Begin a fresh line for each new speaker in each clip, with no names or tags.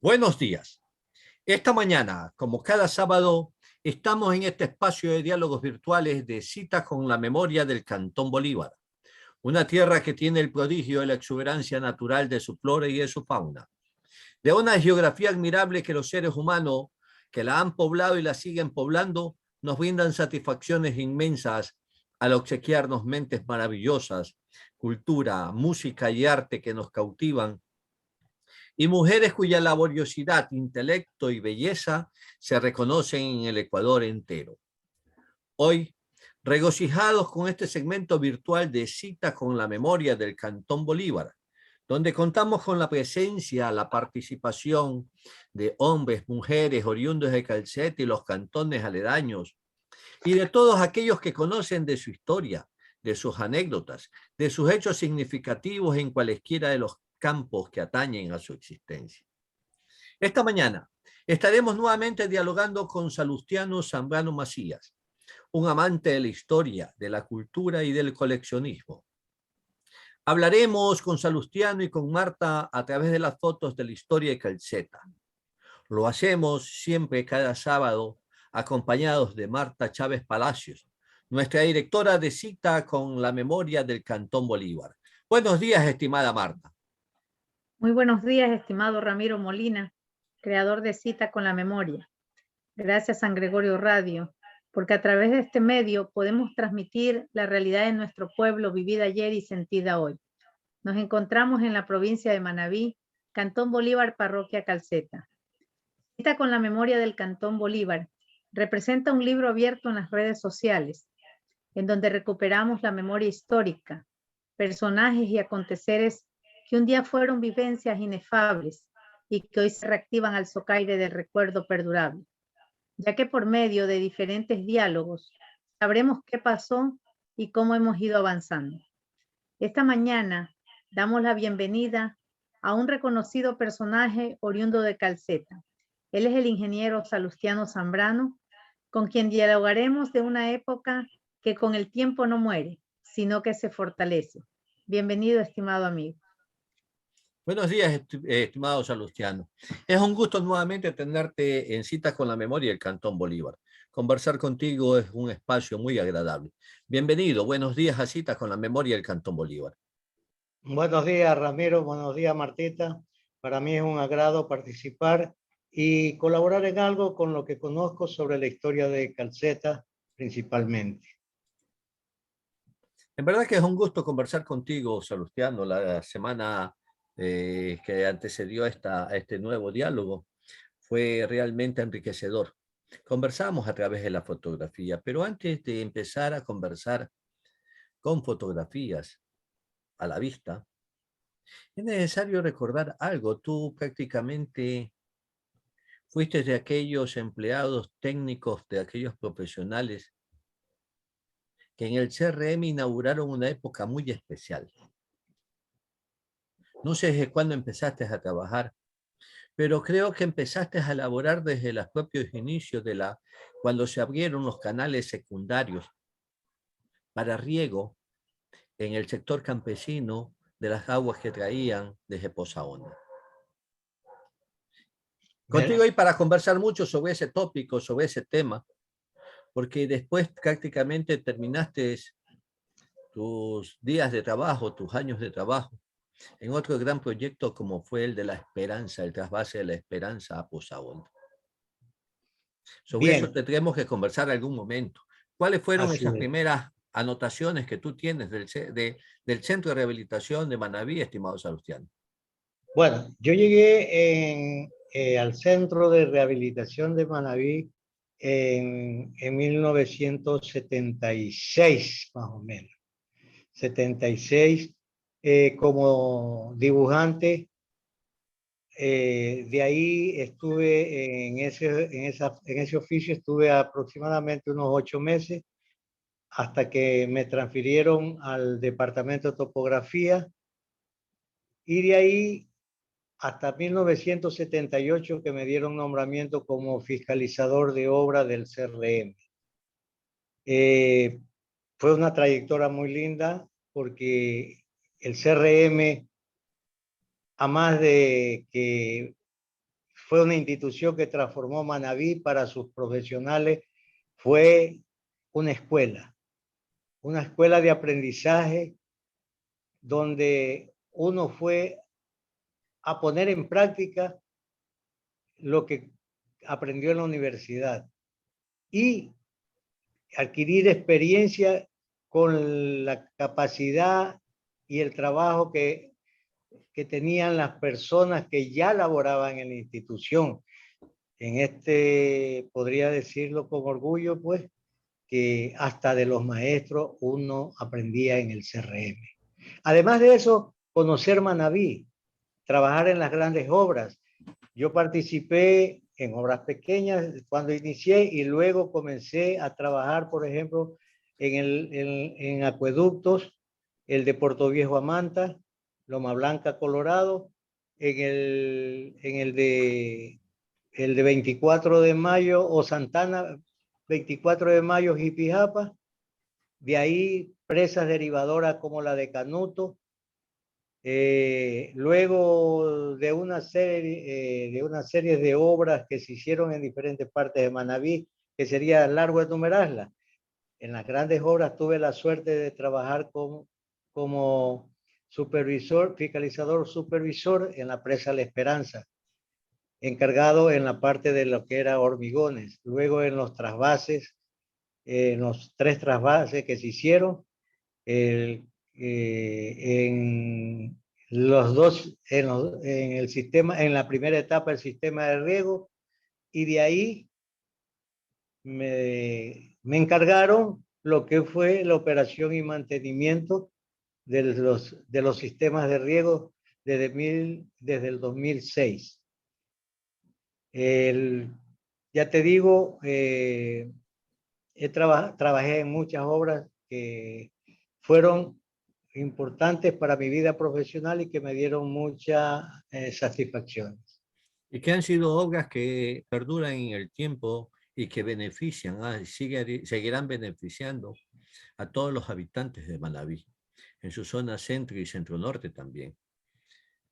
Buenos días. Esta mañana, como cada sábado, estamos en este espacio de diálogos virtuales de citas con la memoria del Cantón Bolívar, una tierra que tiene el prodigio de la exuberancia natural de su flora y de su fauna, de una geografía admirable que los seres humanos que la han poblado y la siguen poblando nos brindan satisfacciones inmensas al obsequiarnos mentes maravillosas, cultura, música y arte que nos cautivan, y mujeres cuya laboriosidad, intelecto y belleza se reconocen en el Ecuador entero. Hoy, regocijados con este segmento virtual de Cita con la memoria del Cantón Bolívar, donde contamos con la presencia, la participación de hombres, mujeres, oriundos de Calceta y los cantones aledaños, y de todos aquellos que conocen de su historia, de sus anécdotas, de sus hechos significativos en cualesquiera de los campos que atañen a su existencia. Esta mañana estaremos nuevamente dialogando con Salustiano Zambrano Macías, un amante de la historia, de la cultura y del coleccionismo. Hablaremos con Salustiano y con Marta a través de las fotos de la historia de Calceta. Lo hacemos siempre cada sábado acompañados de Marta Chávez Palacios, nuestra directora de Cita con la memoria del Cantón Bolívar. Buenos días, estimada Marta.
Muy buenos días, estimado Ramiro Molina, creador de Cita con la Memoria. Gracias, San Gregorio Radio, porque a través de este medio podemos transmitir la realidad de nuestro pueblo vivida ayer y sentida hoy. Nos encontramos en la provincia de Manabí, Cantón Bolívar, Parroquia Calceta. Cita con la Memoria del Cantón Bolívar representa un libro abierto en las redes sociales, en donde recuperamos la memoria histórica, personajes y aconteceres que un día fueron vivencias inefables y que hoy se reactivan al socaire del recuerdo perdurable, ya que por medio de diferentes diálogos sabremos qué pasó y cómo hemos ido avanzando. Esta mañana damos la bienvenida a un reconocido personaje oriundo de Calceta. Él es el ingeniero Salustiano Zambrano, con quien dialogaremos de una época que con el tiempo no muere, sino que se fortalece. Bienvenido, estimado amigo.
Buenos días, estimado Salustiano. Es un gusto nuevamente tenerte en Cita con la memoria del Cantón Bolívar. Conversar contigo es un espacio muy agradable. Bienvenido, buenos días a Cita con la memoria del Cantón Bolívar.
Buenos días, Ramiro. Buenos días, Martita. Para mí es un agrado participar y colaborar en algo con lo que conozco sobre la historia de Calceta, principalmente.
En verdad que es un gusto conversar contigo, Salustiano. La semana que antecedió a este nuevo diálogo fue realmente enriquecedor. Conversamos a través de la fotografía, pero antes de empezar a conversar con fotografías a la vista, es necesario recordar algo. Tú prácticamente fuiste de aquellos empleados técnicos, de aquellos profesionales que en el CRM inauguraron una época muy especial. No sé desde cuándo empezaste a trabajar, pero creo que empezaste a elaborar desde los propios inicios cuando se abrieron los canales secundarios para riego en el sector campesino de las aguas que traían desde Poza Honda. Contigo hoy para conversar mucho sobre ese tópico, sobre ese tema, porque después prácticamente terminaste tus días de trabajo, tus años de trabajo, en otro gran proyecto como fue el de La Esperanza, el trasvase de La Esperanza a Poza Honda. Sobre eso tendremos que conversar algún momento. ¿Cuáles fueron esas primeras anotaciones que tú tienes del Centro de Rehabilitación de Manabí, estimado Salustiano?
Bueno, yo llegué al Centro de Rehabilitación de Manabí en 1976, más o menos. 76, como dibujante. De ahí estuve en ese oficio, estuve aproximadamente unos 8 meses, hasta que me transfirieron al departamento de topografía, y de ahí hasta 1978, que me dieron nombramiento como fiscalizador de obra del CRM. Fue una trayectoria muy linda, porque el CRM, a más de que fue una institución que transformó Manabí para sus profesionales. Fue una escuela de aprendizaje donde uno fue a poner en práctica lo que aprendió en la universidad y adquirir experiencia con la capacidad y el trabajo que tenían las personas que ya laboraban en la institución. Podría decirlo con orgullo, pues, que hasta de los maestros uno aprendía en el CRM. Además de eso, conocer Manabí, trabajar en las grandes obras. Yo participé en obras pequeñas cuando inicié y luego comencé a trabajar, por ejemplo, en acueductos, el de Puerto Viejo a Manta, Loma Blanca, Colorado, el de 24 de mayo o Santana, 24 de mayo, Jipijapa. De ahí presas derivadoras como la de Canuto. Luego de una serie de obras que se hicieron en diferentes partes de Manabí, que sería Largo de Numerasla. En las grandes obras tuve la suerte de trabajar como fiscalizador supervisor en la presa La Esperanza, encargado en la parte de lo que era hormigones. Luego en los trasvases, en los 3 trasvases que se hicieron, en los dos, en el sistema, en la primera etapa el sistema de riego, y de ahí me encargaron lo que fue la operación y mantenimiento de los sistemas de riego desde el 2006. Ya te digo, trabajé en muchas obras que fueron importantes para mi vida profesional y que me dieron mucha satisfacción.
Y que han sido obras que perduran en el tiempo y que benefician, seguirán beneficiando a todos los habitantes de Manabí, en su zona centro y centro norte también.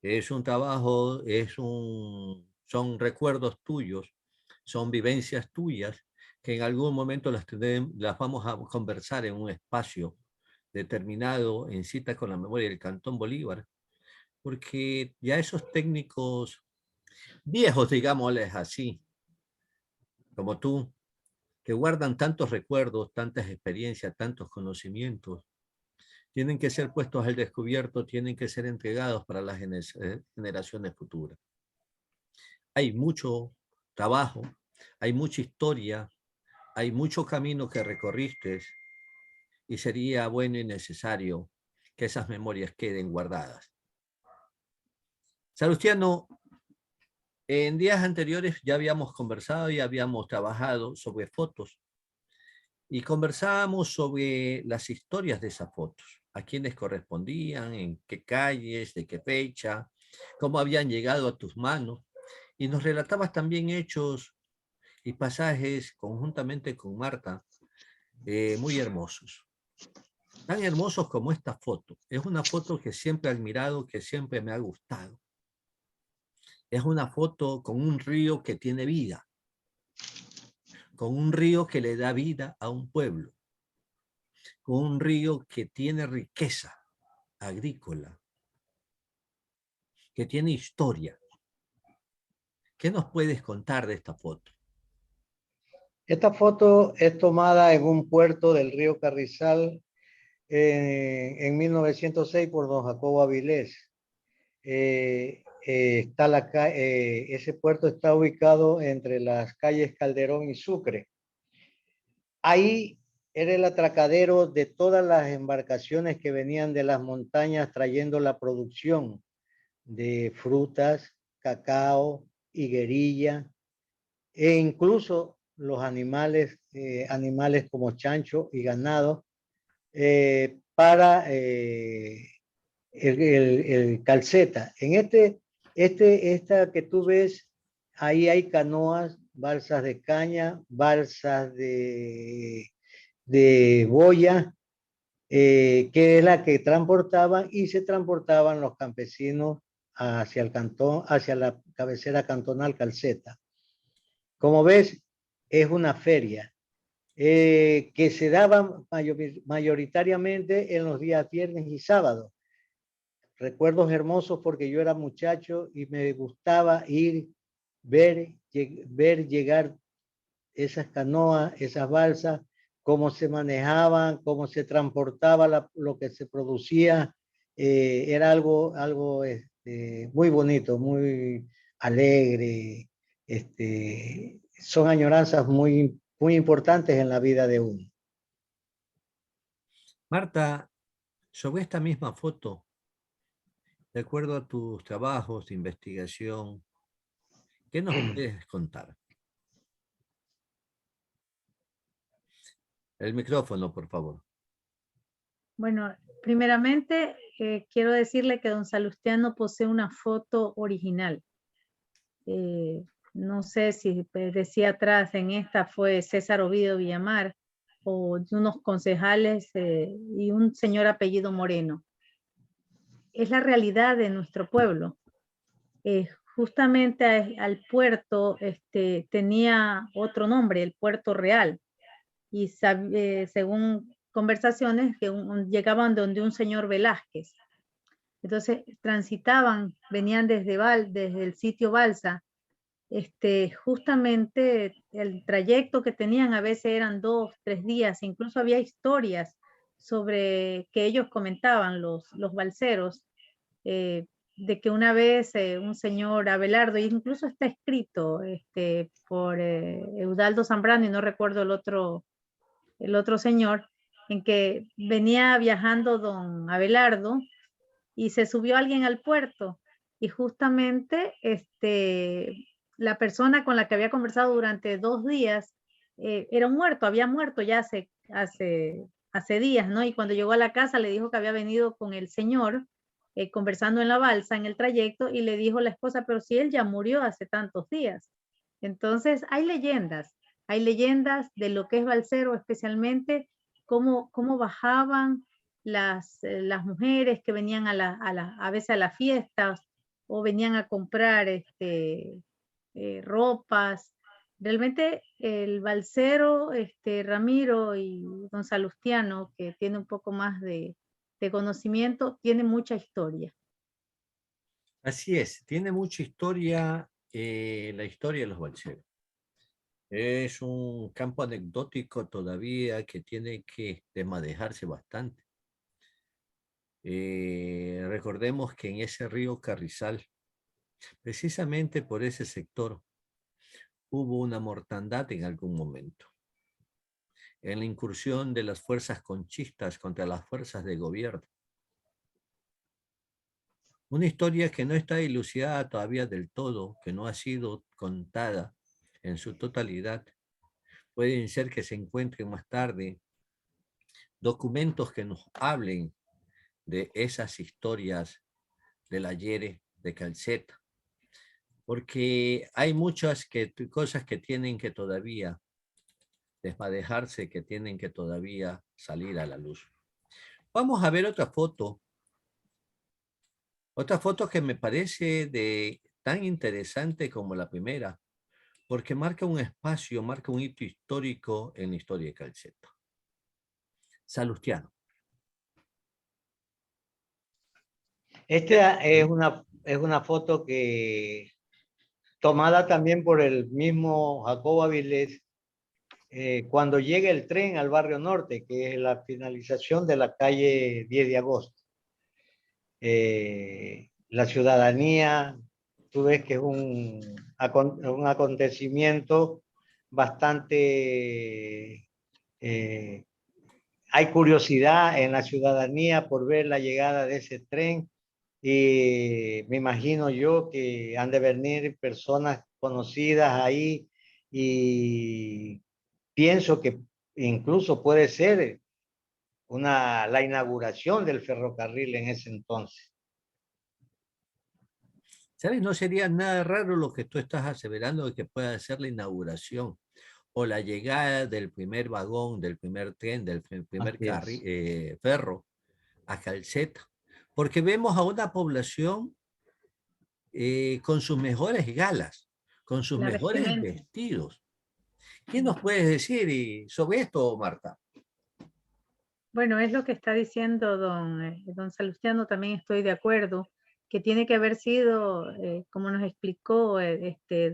Es un trabajo, son recuerdos tuyos, son vivencias tuyas que en algún momento las vamos a conversar en un espacio determinado en Cita con la Memoria del Cantón Bolívar, porque ya esos técnicos viejos, digámosles así, como tú, que guardan tantos recuerdos, tantas experiencias, tantos conocimientos, tienen que ser puestos al descubierto, tienen que ser entregados para las generaciones futuras. Hay mucho trabajo, hay mucha historia, hay mucho camino que recorriste y sería bueno y necesario que esas memorias queden guardadas. Salustiano, en días anteriores ya habíamos conversado y habíamos trabajado sobre fotos y conversábamos sobre las historias de esas fotos, a quiénes correspondían, en qué calles, de qué fecha, cómo habían llegado a tus manos, y nos relatabas también hechos y pasajes conjuntamente con Marta muy hermosos. Tan hermosos como esta foto. Es una foto que siempre he admirado, que siempre me ha gustado. Es una foto con un río que tiene vida, con un río que le da vida a un pueblo, con un río que tiene riqueza agrícola, que tiene historia. ¿Qué nos puedes contar de esta foto?
Esta foto es tomada en un puerto del río Carrizal en 1906 por don Jacobo Avilés. Ese puerto está ubicado entre las calles Calderón y Sucre. Ahí era el atracadero de todas las embarcaciones que venían de las montañas trayendo la producción de frutas, cacao, higuerilla e incluso los animales como chancho y ganado para el calceta. En esta que tú ves, ahí hay canoas, balsas de caña, balsas de boya, que es la que transportaban y se transportaban los campesinos hacia el cantón, hacia la cabecera cantonal Calceta. Como ves, es una feria que se daba mayoritariamente en los días viernes y sábados. Recuerdos hermosos porque yo era muchacho y me gustaba ir, ver llegar esas canoas, esas balsas, cómo se manejaban, cómo se transportaba lo que se producía. Era algo muy bonito, muy alegre. Son añoranzas muy importantes en la vida de uno.
Marta, sobre esta misma foto, de acuerdo a tus trabajos de investigación, ¿qué nos puedes contar? El micrófono, por favor.
Bueno, primeramente quiero decirle que don Salustiano posee una foto original. No sé si decía atrás en esta fue César Ovidio Villamar o de unos concejales y un señor apellido Moreno. Es la realidad de nuestro pueblo. Justamente al puerto tenía otro nombre, el Puerto Real, y según conversaciones que llegaban donde un señor Velázquez. Entonces transitaban, venían desde el sitio Balsa. Justamente el trayecto que tenían a veces eran 2, 3 días, incluso había historias sobre que ellos comentaban los balseros, de que una vez un señor Abelardo, y incluso está escrito por Eudaldo Zambrano, y no recuerdo el otro señor, en que venía viajando don Abelardo y se subió alguien al puerto y justamente la persona con la que había conversado durante 2 días era un muerto, había muerto ya hace días, ¿no? Y cuando llegó a la casa le dijo que había venido con el señor conversando en la balsa, en el trayecto, y le dijo la esposa, pero si él ya murió hace tantos días. Entonces hay leyendas de lo que es balsero, especialmente cómo bajaban las mujeres que venían a veces a las fiestas o venían a comprar ropas. Realmente el balsero, Ramiro y don Salustiano, que tiene un poco más de conocimiento, tiene mucha historia.
Así es, tiene mucha historia la historia de los balseros. Es un campo anecdótico todavía que tiene que desmadejarse bastante. Recordemos que en ese río Carrizal, precisamente por ese sector, hubo una mortandad en algún momento. En la incursión de las fuerzas conchistas contra las fuerzas de gobierno. Una historia que no está dilucidada todavía del todo, que no ha sido contada en su totalidad. Pueden ser que se encuentren más tarde documentos que nos hablen de esas historias del ayer de Calceta, porque hay muchas cosas que tienen que todavía desmadejarse, que tienen que todavía salir a la luz. Vamos a ver otra foto que me parece tan interesante como la primera, porque marca un espacio, marca un hito histórico en la historia de Calceta. Salustiano.
Esta es una foto que tomada también por el mismo Jacobo Avilés cuando llega el tren al barrio norte, que es la finalización de la calle 10 de agosto. La ciudadanía, tú ves que es un acontecimiento bastante... hay curiosidad en la ciudadanía por ver la llegada de ese tren y me imagino yo que han de venir personas conocidas ahí y pienso que incluso puede ser la inauguración del ferrocarril en ese entonces.
¿Sabes? No sería nada raro lo que tú estás aseverando de que pueda ser la inauguración o la llegada del primer vagón, del primer tren, del primer ferro a Calceta. Porque vemos a una población con sus mejores galas, con sus
La
mejores
vestimenta.
vestidos. ¿Qué nos puedes decir sobre esto, Marta?
Bueno, es lo que está diciendo don Salustiano, también estoy de acuerdo, que tiene que haber sido, como nos explicó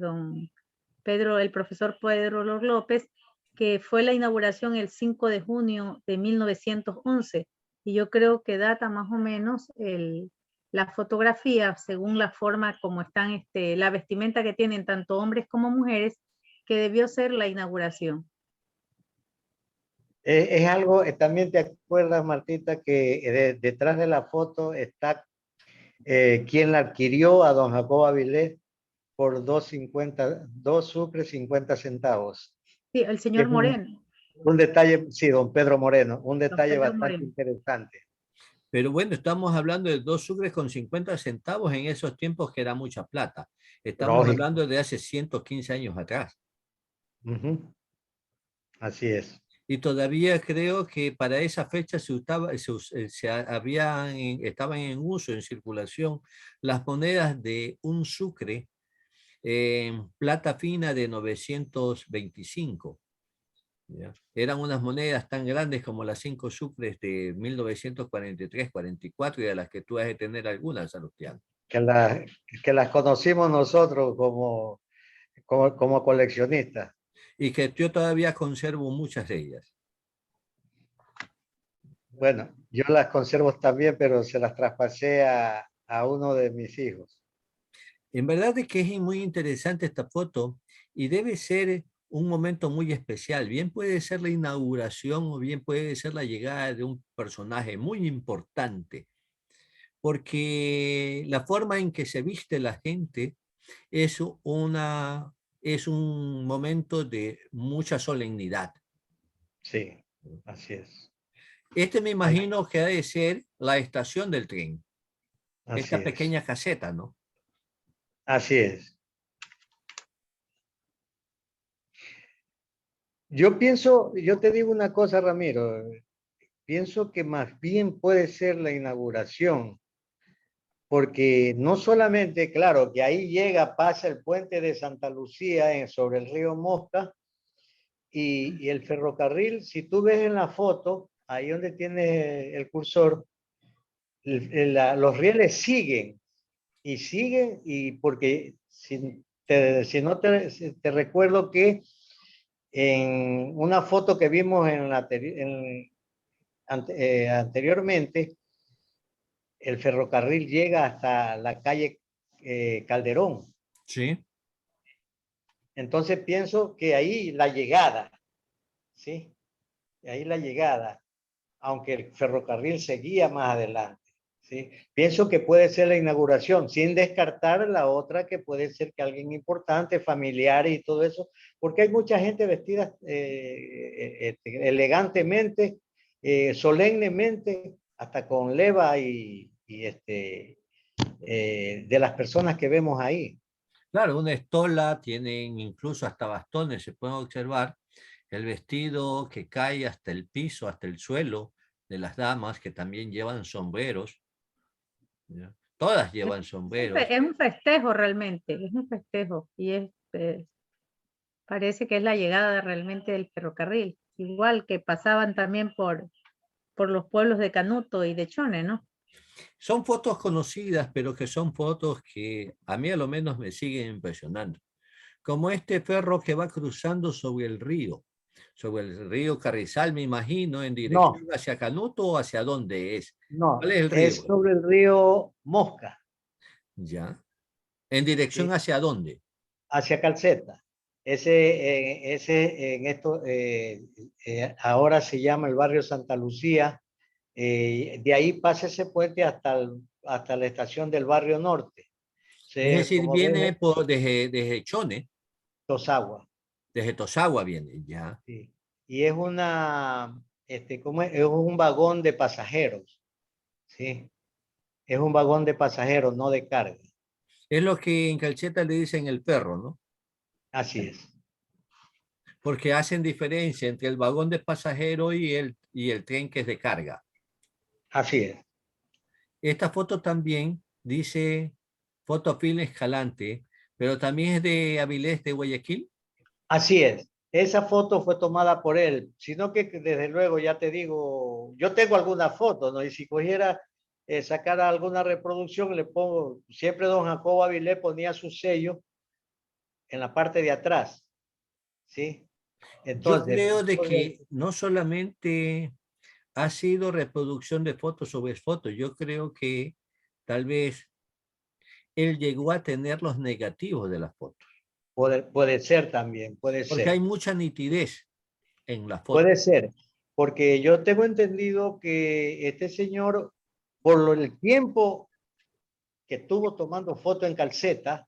don Pedro, el profesor Pedro López, que fue la inauguración el 5 de junio de 1911, y yo creo que data más o menos la fotografía, según la forma como están, la vestimenta que tienen tanto hombres como mujeres, que debió ser la inauguración.
Es algo, también te acuerdas, Martita, que detrás de la foto está quien la adquirió a don Jacobo Avilés por 2 sucres 50 centavos.
Sí, el
Es
señor Moreno,
un detalle, sí, don Pedro Moreno, un
don
detalle
Pedro
bastante
Moreno.
interesante.
Pero bueno, estamos hablando de 2 sucres con 50 centavos en esos tiempos que era mucha plata. Estamos
Lógico.
hablando de hace 115 años atrás.
Ujú. Así es.
Y todavía creo que para esa fecha estaban en uso, en circulación, las monedas de un sucre en plata fina de 925. ¿Ya? Eran unas monedas tan grandes como las 5 sucres de 1943-44 y de las que tú has de tener algunas, Salustiano.
Que, la, que las conocimos nosotros como coleccionistas.
Y que yo todavía conservo muchas de ellas.
Bueno, yo las conservo también, pero se las traspasé a uno de mis hijos.
En verdad es que es muy interesante esta foto y debe ser un momento muy especial. Bien puede ser la inauguración o bien puede ser la llegada de un personaje muy importante, porque la forma en que se viste la gente es es un momento de mucha solemnidad.
Sí, así es.
Este me imagino que ha de ser la estación del tren,
Así
esta
es.
pequeña caseta, ¿no?
Así es. Yo pienso, yo te digo una cosa, Ramiro, pienso que más bien puede ser la inauguración, porque no solamente, claro, que ahí llega, pasa el puente de Santa Lucía sobre el río Mosca y el ferrocarril, si tú ves en la foto, ahí donde tienes el cursor, los rieles siguen y siguen, y porque si no te recuerdo que en una foto que vimos anteriormente, el ferrocarril llega hasta la calle Calderón.
Sí.
Entonces pienso que ahí la llegada, ¿sí? Ahí la llegada, aunque el ferrocarril seguía más adelante, ¿sí? Pienso que puede ser la inauguración, sin descartar la otra que puede ser que alguien importante, familiar y todo eso, porque hay mucha gente vestida elegantemente, solemnemente, hasta con leva de las personas que vemos ahí.
Claro, una estola, tienen incluso hasta bastones, se pueden observar el vestido que cae hasta el piso, hasta el suelo de las damas que también llevan sombreros, ¿ya? Todas llevan sombreros.
Es un festejo realmente, es un festejo y parece que es la llegada realmente del ferrocarril, igual que pasaban también por los pueblos de Canuto y de Chone, ¿no?
Son fotos conocidas, pero que son fotos que a mí a lo menos me siguen impresionando. Como este ferro que va cruzando sobre el río Carrizal, me imagino, en dirección
No,
hacia Canuto o hacia dónde es. ¿Cuál
no,
es el
es
río?
sobre el río Mosca,
Ya. ¿En dirección
¿sí?
hacia dónde?
Hacia Calceta. Ese en esto, ahora se llama el barrio Santa Lucía. De ahí pasa ese puente hasta la estación del barrio norte.
Es decir,
Como
viene
ves,
desde Chone,
Tosagua.
desde Tosagua viene, ya.
Sí. Y es ¿cómo es? Es un vagón de pasajeros. ¿Sí? Es un vagón de pasajeros, no de carga.
Es lo que en Calcheta le dicen el perro, ¿no?
Así es.
Porque hacen diferencia entre el vagón de pasajero y el tren que es de carga.
Así es.
Esta foto también dice Fotofilm Escalante, pero también es de Avilés de Guayaquil.
Así es. Esa foto fue tomada por él, sino que desde luego ya te digo, yo tengo algunas fotos, ¿no? Y si cogiera, sacar alguna reproducción, le pongo, siempre don Jacobo Avilés ponía su sello en la parte de atrás, ¿sí?
Yo
Entonces,
creo de que no solamente ha sido reproducción de fotos sobre fotos, yo creo que tal vez él llegó a tener los negativos de las fotos,
puede ser también, puede
porque
ser.
hay mucha nitidez en las fotos.
Puede ser, porque yo tengo entendido que este señor, el tiempo que estuvo tomando foto en Calceta,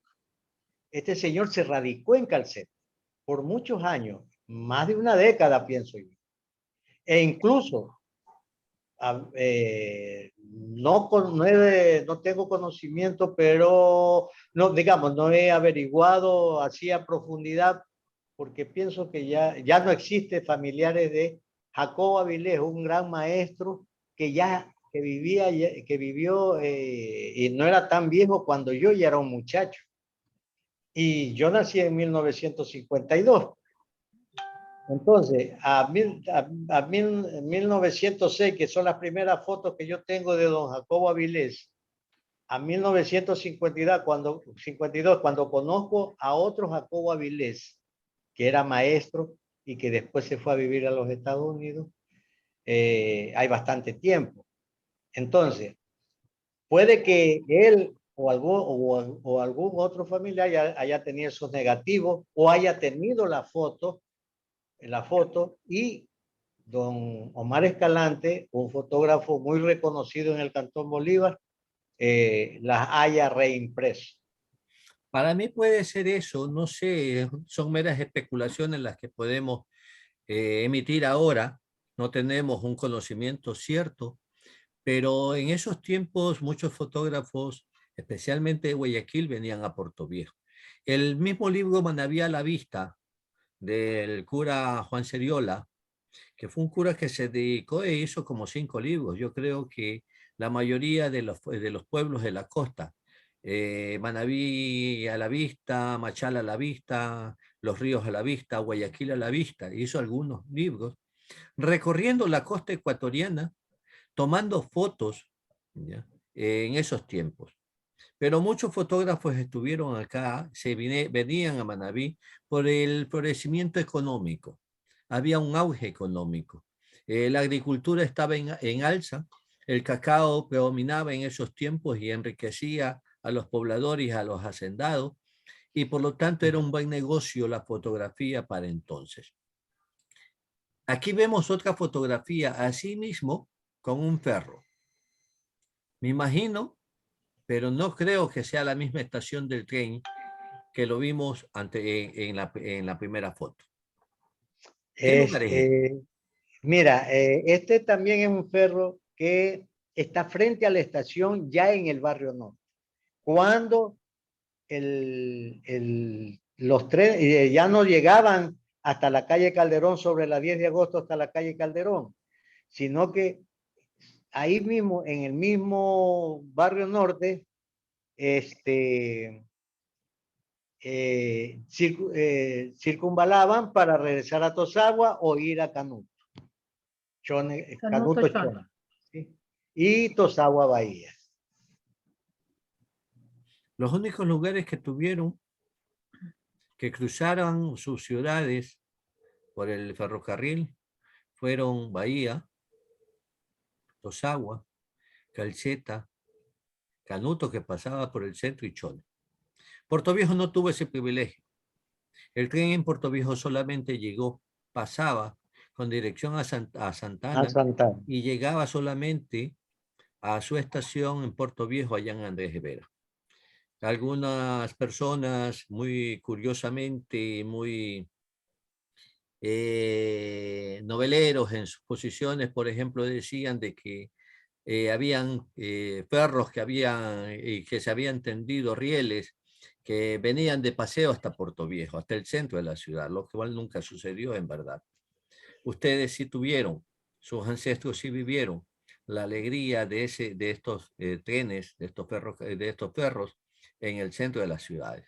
este señor se radicó en Calceta por muchos años, más de una década, pienso yo. E incluso, no tengo conocimiento, pero no, digamos, no he averiguado así a profundidad, porque pienso que ya no existe familiares de Jacobo Avilés, un gran maestro que vivió y no era tan viejo cuando yo ya era un muchacho. Y yo nací en 1952. Entonces, 1906, que son las primeras fotos que yo tengo de don Jacobo Avilés, a 1952, cuando conozco a otro Jacobo Avilés, que era maestro y que después se fue a vivir a los Estados Unidos, hay bastante tiempo. Entonces, puede que él o algún otro familiar haya tenido esos negativos o haya tenido la foto y don Omar Escalante, un fotógrafo muy reconocido en el Cantón Bolívar, las haya reimpreso.
Para mí puede ser eso, no sé, son meras especulaciones las que podemos emitir ahora, no tenemos un conocimiento cierto, pero en esos tiempos muchos fotógrafos, especialmente de Guayaquil, venían a Puerto Viejo. El mismo libro Manaví a la vista del cura Juan Seriola, que fue un cura que se dedicó e hizo como 5 libros. Yo creo que la mayoría de los pueblos de la costa, Manabí a la vista, Machala a la vista, Los Ríos a la vista, Guayaquil a la vista, hizo algunos libros recorriendo la costa ecuatoriana, tomando fotos, ¿ya? En esos tiempos. Pero muchos fotógrafos estuvieron acá, venían a Manabí por el florecimiento económico. Había un auge económico. La agricultura estaba en alza, el cacao predominaba en esos tiempos y enriquecía a los pobladores y a los hacendados, y por lo tanto era un buen negocio la fotografía para entonces. Aquí vemos otra fotografía, así mismo, con un perro. Me imagino, pero no creo que sea la misma estación del tren que lo vimos en la primera foto. ¿Qué lugar es este?
Mira, este también es un perro que está frente a la estación ya en el barrio norte. Cuando los trenes ya no llegaban hasta la calle Calderón sobre la 10 de agosto hasta la calle Calderón, sino que ahí mismo, en el mismo barrio norte, circunvalaban para regresar a Tosagua o ir a Canuto.
Canuto
Canuto
Chona.
Chona, ¿sí? Y Tosagua Bahía.
Los únicos lugares que tuvieron que cruzaron sus ciudades por el ferrocarril fueron Bahía, Tosagua, Calceta, Canuto, que pasaba por el centro, y Chone. Puerto Viejo no tuvo ese privilegio. El tren en Puerto Viejo solamente llegó, pasaba con dirección a
A
Santana
Santana.
y llegaba solamente a su estación en Puerto Viejo, allá en Andrés Rivera. Algunas personas, muy curiosamente, muy noveleros en sus posiciones, por ejemplo, decían de que habían perros que se habían tendido rieles que venían de paseo hasta Puerto Viejo, hasta el centro de la ciudad, lo cual nunca sucedió en verdad. Ustedes sí tuvieron, sus ancestros sí vivieron la alegría de estos trenes, de estos perros en el centro de las ciudades.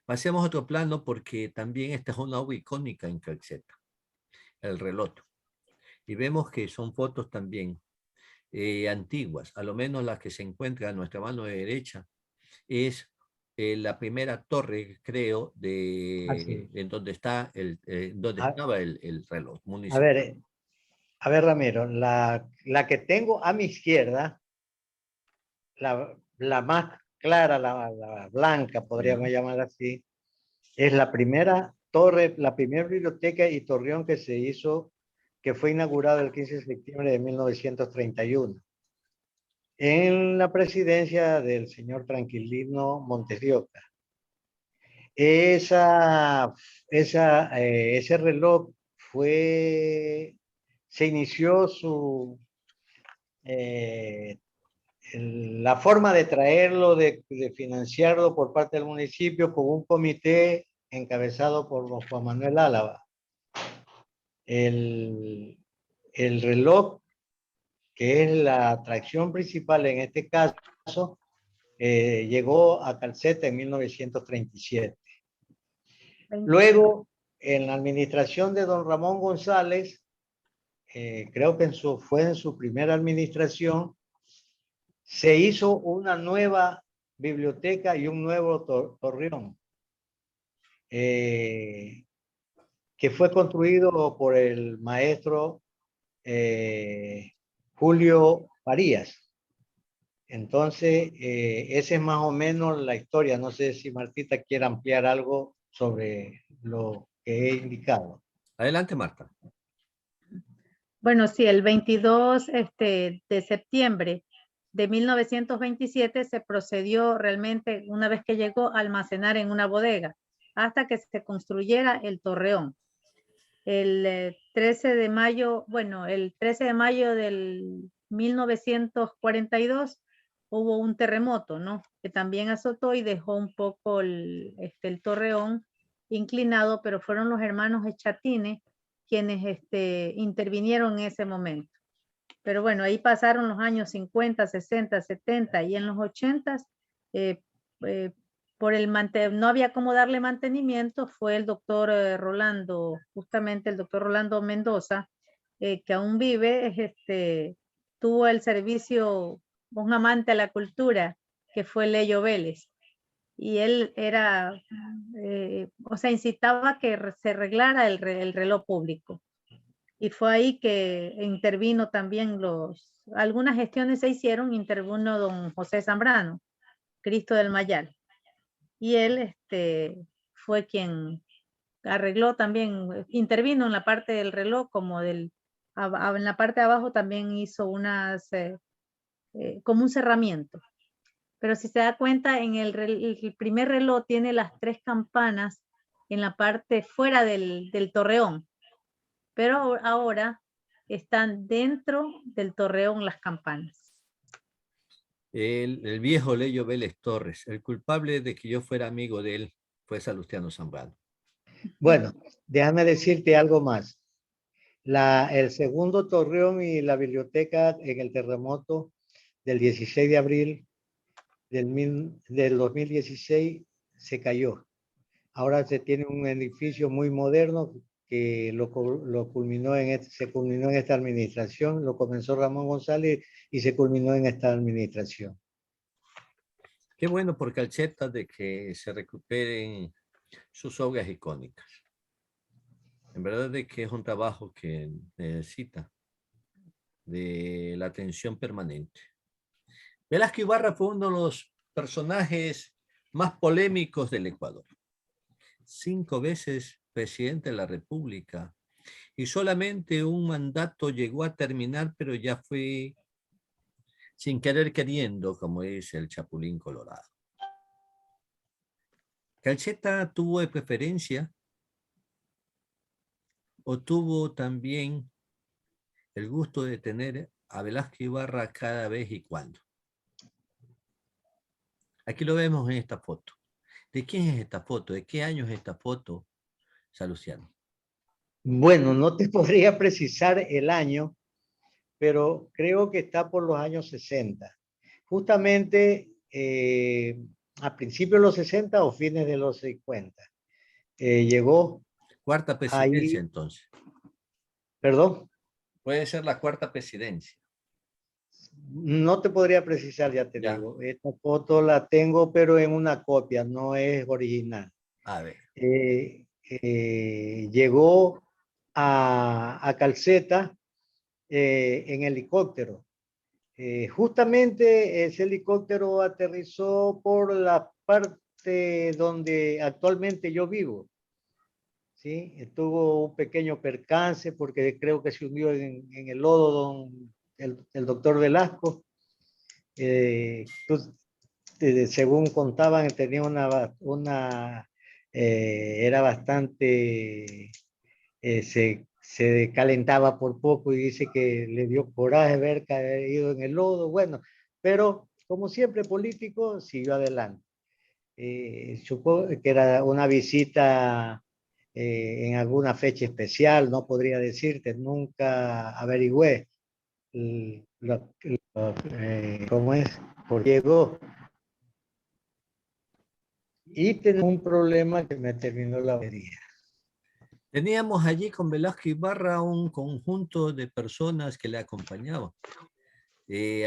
Pasemos a otro plano porque también esta es una obra icónica en Calceta, el reloj. Y vemos que son fotos también antiguas, a lo menos las que se encuentran a nuestra mano derecha, es la primera torre, creo,
Así.
en donde está donde
A,
estaba el reloj
a
municipal.
ver, a ver, Ramiro, la que tengo a mi izquierda, la más clara, la blanca, podríamos llamar así, es la primera torre, la primera biblioteca y torreón que se hizo, que fue inaugurado el 15 de septiembre de 1931, en la presidencia del señor Tranquilino Montes de Oca. Ese reloj se inició eh, la forma de traerlo, de financiarlo por parte del municipio con un comité encabezado por don Juan Manuel Álava. El, el reloj, que es la atracción principal en este caso, llegó a Calceta en 1937. Luego, en la administración de don Ramón González, creo que fue en su primera administración, se hizo una nueva biblioteca y un nuevo torreón, que fue construido por el maestro Julio Farías. Entonces, esa es más o menos la historia. No sé si Martita quiere ampliar algo sobre lo que he indicado.
Adelante, Marta.
Bueno, sí, el 22 de septiembre de 1927 se procedió realmente, una vez que llegó, a almacenar en una bodega hasta que se construyera el torreón. El 13 de mayo, bueno, el 13 de mayo del 1942 hubo un terremoto, ¿no? Que también azotó y dejó un poco el torreón inclinado, pero fueron los hermanos Echatine quienes intervinieron en ese momento. Pero bueno, ahí pasaron los años 50, 60, 70 y en los 80 no había cómo darle mantenimiento, fue el doctor Rolando, justamente el doctor Rolando Mendoza, que aún vive, tuvo el servicio, un amante a la cultura, que fue Leyo Vélez. Y él era, o sea, incitaba a que se arreglara el reloj público. Y fue ahí que intervino también algunas gestiones se hicieron, intervino don José Zambrano, Cristo del Mayal. Y él fue quien arregló también, intervino en la parte del reloj como en la parte de abajo también hizo como un cerramiento. Pero si se da cuenta, en el primer reloj tiene las 3 campanas en la parte fuera del torreón, pero ahora están dentro del torreón las campanas.
El viejo Leyo Vélez Torres, el culpable de que yo fuera amigo de él fue Salustiano Zambrano.
Bueno, déjame decirte algo más. El segundo torreón y la biblioteca en el terremoto del 16 de abril del 2016 se cayó. Ahora se tiene un edificio muy moderno que se culminó en esta administración, lo comenzó Ramón González y se culminó en esta administración.
Qué bueno por Calceta de que se recuperen sus obras icónicas. En verdad de que es un trabajo que necesita de la atención permanente. Velázquez Ibarra fue uno de los personajes más polémicos del Ecuador. 5 veces presidente de la República y solamente un mandato llegó a terminar, pero ya fue sin querer queriendo, como dice el Chapulín Colorado. ¿Calceta tuvo de preferencia o tuvo también el gusto de tener a Velázquez Ibarra cada vez y cuando? Aquí lo vemos en esta foto. ¿De quién es esta foto? ¿De qué año es esta foto, Salustiano?
Bueno, no te podría precisar el año, pero creo que está por los años 60. Justamente a principios de los 60 o fines de los 50. Llegó
Cuarta presidencia,
ahí,
entonces.
perdón,
Puede ser la cuarta presidencia.
no te podría precisar, ya te
Ya.
digo. Esta foto la tengo, pero en una copia, no es original.
A ver.
Llegó a Calceta en helicóptero. Justamente ese helicóptero aterrizó por la parte donde actualmente yo vivo. ¿Sí? Tuvo un pequeño percance porque creo que se hundió en el lodo el doctor Velasco. Según contaban, tenía era bastante, se calentaba por poco y dice que le dio coraje ver caído en el lodo. Bueno, pero como siempre político, siguió adelante. Supongo que era una visita en alguna fecha especial, no podría decirte, nunca averigüé cómo es, porque llegó. Y tengo un problema que me terminó la avería.
Teníamos allí con Velasco Ibarra un conjunto de personas que le acompañaban,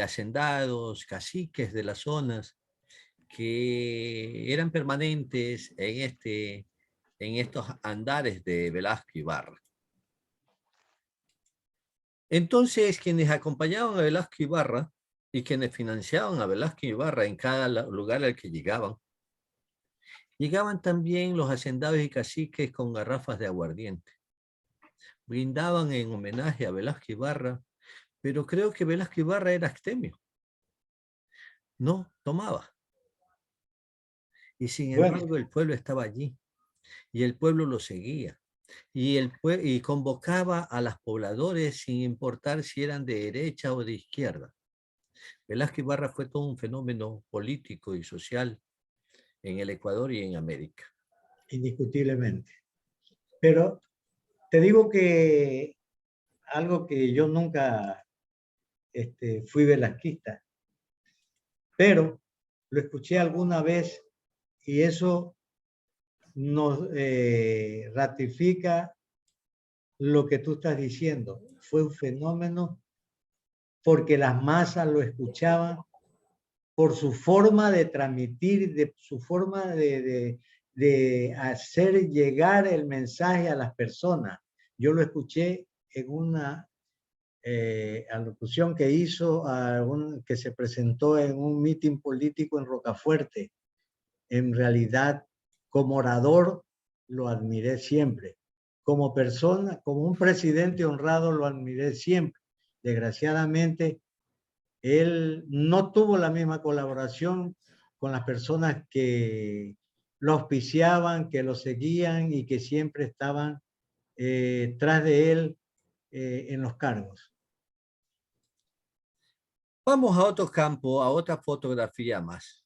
hacendados, caciques de las zonas, que eran permanentes en estos andares de Velasco Ibarra. Entonces, quienes acompañaban a Velasco Ibarra y quienes financiaban a Velasco Ibarra en cada lugar al que llegaban también los hacendados y caciques con garrafas de aguardiente. Brindaban en homenaje a Velasco Ibarra, pero creo que Velasco Ibarra era abstemio. No tomaba. Y sin
Bueno,
embargo, el pueblo estaba allí y el pueblo lo seguía. Y convocaba a los pobladores sin importar si eran de derecha o de izquierda. Velasco Ibarra fue todo un fenómeno político y social en el Ecuador y en América.
indiscutiblemente. Pero te digo que algo que yo nunca fui velasquista, pero lo escuché alguna vez y eso nos ratifica lo que tú estás diciendo. Fue un fenómeno porque las masas lo escuchaban por su forma de transmitir, de su forma de hacer llegar el mensaje a las personas. Yo lo escuché en una alocución que hizo, que se presentó en un mitin político en Rocafuerte. En realidad, como orador, lo admiré siempre. Como persona, como un presidente honrado, lo admiré siempre. Desgraciadamente, él no tuvo la misma colaboración con las personas que lo auspiciaban, que lo seguían y que siempre estaban tras de él en los cargos.
Vamos a otro campo, a otra fotografía más.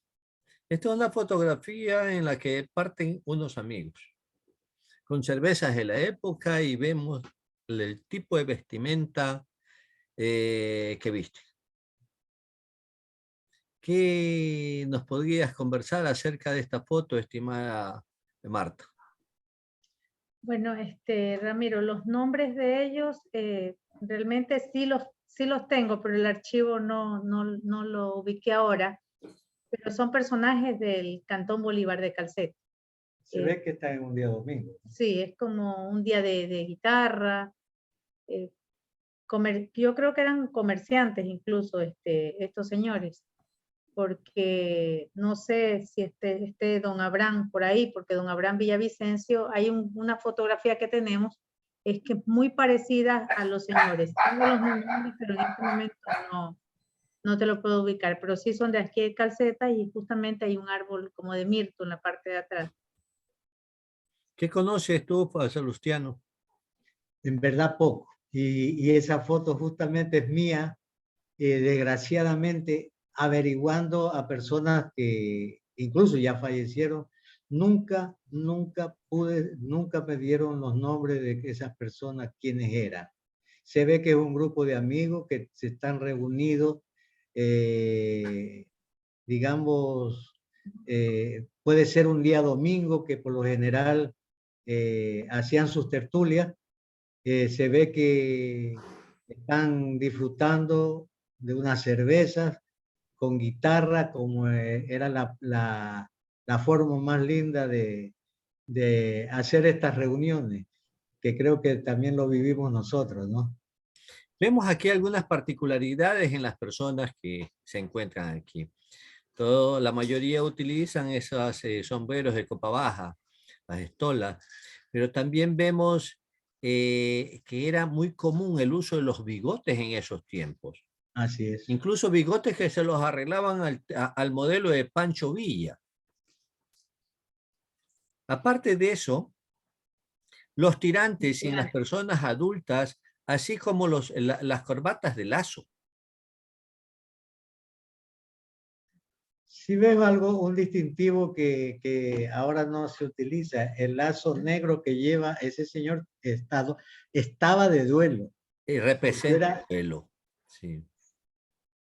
Esta es una fotografía en la que parten unos amigos con cervezas de la época y vemos el tipo de vestimenta que viste. ¿Qué nos podrías conversar acerca de esta foto, estimada Marta?
Bueno, Ramiro, los nombres de ellos realmente sí los tengo, pero el archivo no lo ubiqué ahora, pero son personajes del Cantón Bolívar de Calceta.
Se ve que está en un día domingo.
Sí, es como un día de guitarra. Yo creo que eran comerciantes incluso estos señores, porque no sé si don Abraham por ahí, porque don Abraham Villavicencio, hay una fotografía que tenemos, es que es muy parecida a los señores. Tengo los nombres, pero en este momento no te lo puedo ubicar, pero sí son de aquí de Calceta y justamente hay un árbol como de mirto en la parte de atrás.
¿Qué conoces tú, Salustiano?
En verdad poco. Y esa foto justamente es mía, desgraciadamente, averiguando a personas que incluso ya fallecieron. Nunca me dieron los nombres de esas personas, quiénes eran. Se ve que es un grupo de amigos que se están reunidos digamos, puede ser un día domingo que por lo general hacían sus tertulias. Se ve que están disfrutando de unas cervezas con guitarra, como era la forma más linda de hacer estas reuniones, que creo que también lo vivimos nosotros, ¿no?
Vemos aquí algunas particularidades en las personas que se encuentran aquí. La mayoría utilizan esos sombreros de copa baja, las estolas, pero también vemos que era muy común el uso de los bigotes en esos tiempos.
Así es.
Incluso bigotes que se los arreglaban al modelo de Pancho Villa. Aparte de eso, los tirantes y en las personas adultas, así como las corbatas de lazo.
Si ves algo, un distintivo que ahora no se utiliza, el lazo negro que lleva ese señor estaba de duelo.
Y representa el duelo. Sí.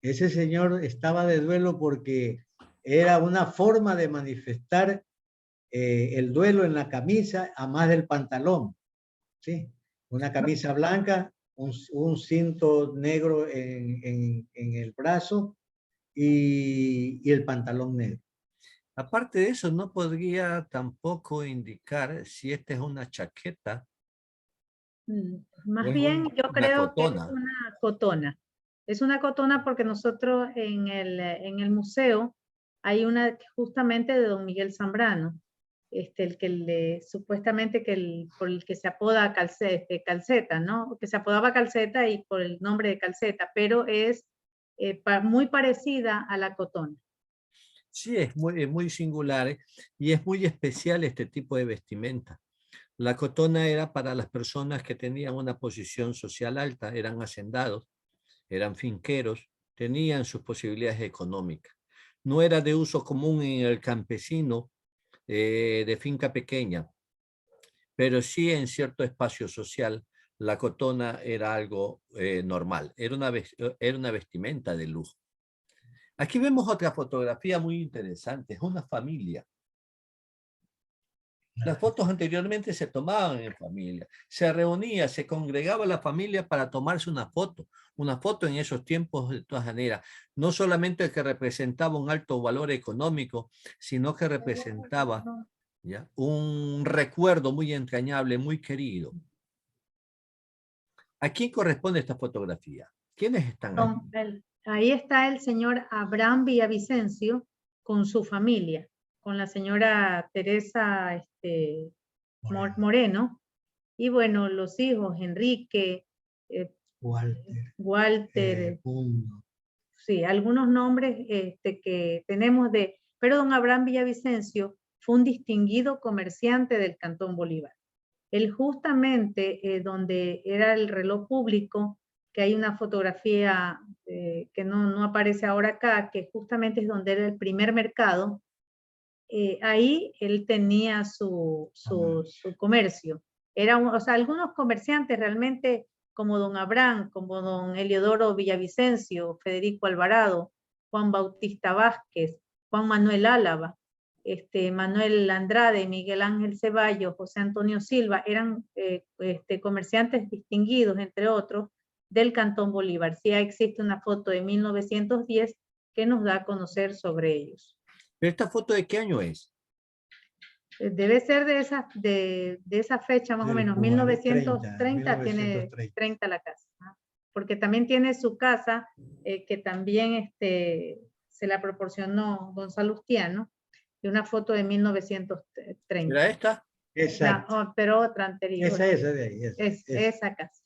Ese señor estaba de duelo porque era una forma de manifestar el duelo en la camisa a más del pantalón. ¿Sí? Una camisa blanca, un cinto negro en el brazo y el pantalón negro.
Aparte de eso, no podría tampoco indicar si esta es una chaqueta.
Más bien, yo creo que es
cotona.
una cotona. Es una cotona porque nosotros en el museo hay una justamente de don Miguel Zambrano, el que supuestamente por el que se apoda Calceta, ¿no? Que se apodaba Calceta y por el nombre de Calceta, pero es muy parecida a la cotona.
Sí, es muy singular y es muy especial este tipo de vestimenta. La cotona era para las personas que tenían una posición social alta, eran hacendados, eran finqueros, tenían sus posibilidades económicas. No era de uso común en el campesino de finca pequeña, pero sí en cierto espacio social la cotona era algo normal, era una vestimenta de lujo. Aquí vemos otra fotografía muy interesante, es una familia. Las fotos anteriormente se tomaban en familia, se reunía, se congregaba la familia para tomarse una foto en esos tiempos de todas maneras, no solamente que representaba un alto valor económico, sino que representaba ¿ya? Un recuerdo muy entrañable, muy querido. ¿A quién corresponde esta fotografía? ¿Quiénes están aquí?
Ahí está el señor Abraham Villavicencio con su familia, con la señora Teresa Moreno, y bueno, los hijos, Enrique, Walter, sí, algunos nombres que tenemos pero don Abraham Villavicencio fue un distinguido comerciante del Cantón Bolívar. Él justamente donde era el reloj público, que hay una fotografía que no aparece ahora acá, que justamente es donde era el primer mercado, ahí él tenía su comercio. O sea, algunos comerciantes realmente, como don Abraham, como don Eliodoro Villavicencio, Federico Alvarado, Juan Bautista Vázquez, Juan Manuel Álava, Manuel Andrade, Miguel Ángel Ceballos, José Antonio Silva, eran comerciantes distinguidos, entre otros, del Cantón Bolívar. Sí existe una foto de 1910 que nos da a conocer sobre ellos.
¿Pero esta foto de qué año es?
Debe ser de esa fecha más o menos, 1930, tiene 30 la casa, ¿no? Porque también tiene su casa, que también se la proporcionó don Salustiano, de una foto de 1930.
¿Era esta?
Exacto.
No, pero otra anterior.
Esa de ahí.
Esa casa.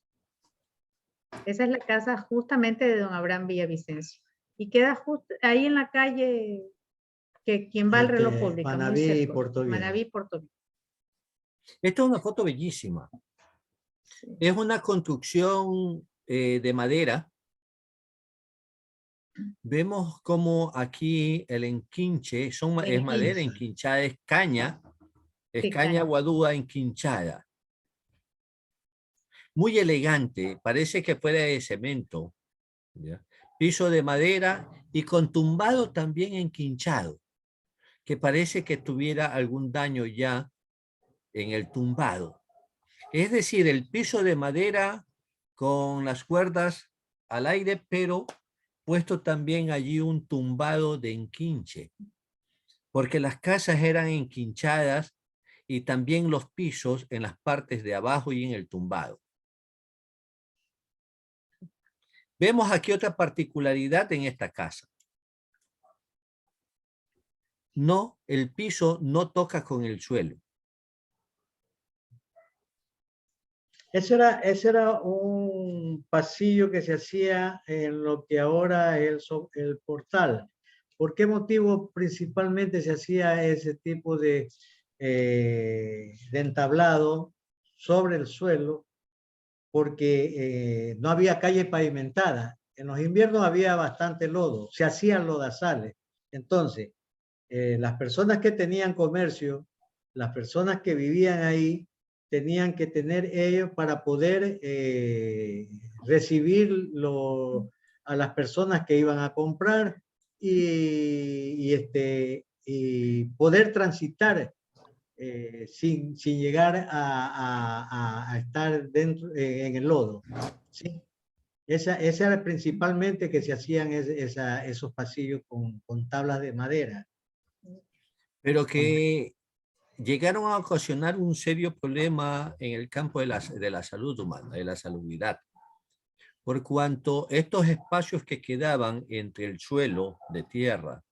Esa es la casa justamente de don Abraham Villavicencio. Y queda justo ahí en la calle, que quien va al reloj público.
Manaví y Portoviejo.
Manaví y Portoviejo.
Esta es una foto bellísima. Sí. Es una construcción de madera. Vemos como aquí el enquinche es madera enquinchada, es caña guadúa enquinchada. Muy elegante, parece que fuera de cemento, ¿ya? piso de madera y con tumbado también enquinchado, que parece que tuviera algún daño ya en el tumbado. Es decir, el piso de madera con las cuerdas al aire, pero puesto también allí un tumbado de enquinche, porque las casas eran enquinchadas y también los pisos en las partes de abajo y en el tumbado. Vemos aquí otra particularidad en esta casa. No, el piso no toca con el suelo.
Ese era un pasillo que se hacía en lo que ahora es el portal. ¿Por qué motivo principalmente se hacía ese tipo de entablado sobre el suelo? Porque no había calle pavimentada. En los inviernos había bastante lodo, se hacían lodazales. Entonces, las personas que tenían comercio, las personas que vivían ahí, tenían que tener ellos para poder recibir a las personas que iban a comprar y poder transitar sin llegar a estar dentro en el lodo. ¿Sí? Esa era principalmente que se hacían esos pasillos con tablas de madera.
Pero que llegaron a ocasionar un serio problema en el campo de la salud humana, de la salubridad, por cuanto estos espacios que quedaban entre el suelo de tierra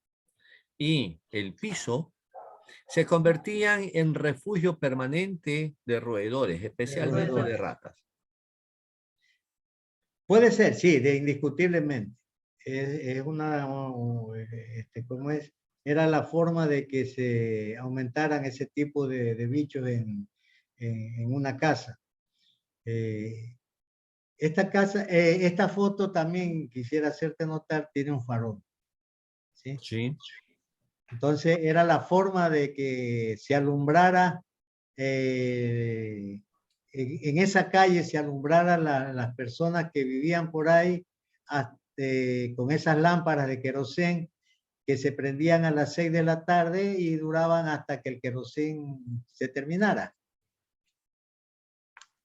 y el piso se convertían en refugio permanente de roedores, especialmente de ratas.
Puede ser, sí, indiscutiblemente. Es una, ¿cómo es? Era la forma de que se aumentaran ese tipo de bichos en una casa. Esta foto también quisiera hacerte notar, tiene un farol. ¿Sí?
Sí.
Entonces era la forma de que se alumbrara, en esa calle se alumbrara las personas que vivían por ahí con esas lámparas de querosén que se prendían a las 6 de la tarde y duraban hasta que el querosén se terminara.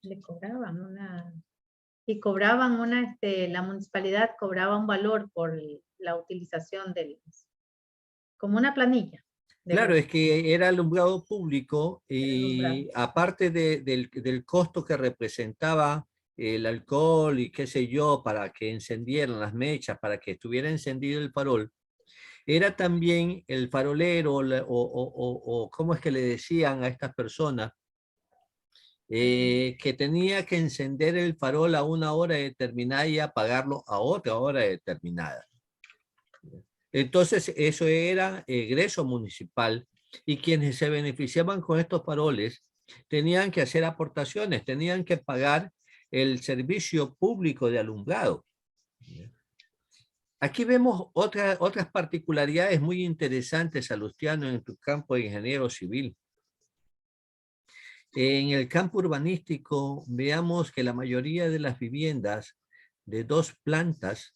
Le cobraban la municipalidad cobraba un valor por la utilización como una planilla.
Claro, es que era alumbrado público y aparte del costo que representaba el alcohol y qué sé yo, para que encendieran las mechas, para que estuviera encendido el farol, era también el farolero o cómo es que le decían a estas personas, que tenía que encender el farol a una hora determinada y apagarlo a otra hora determinada. Entonces, eso era egreso municipal y quienes se beneficiaban con estos faroles tenían que hacer aportaciones, tenían que pagar el servicio público de alumbrado. Aquí vemos otras particularidades muy interesantes, Salustiano, en tu campo de ingeniero civil. En el campo urbanístico, veamos que la mayoría de las viviendas de 2 plantas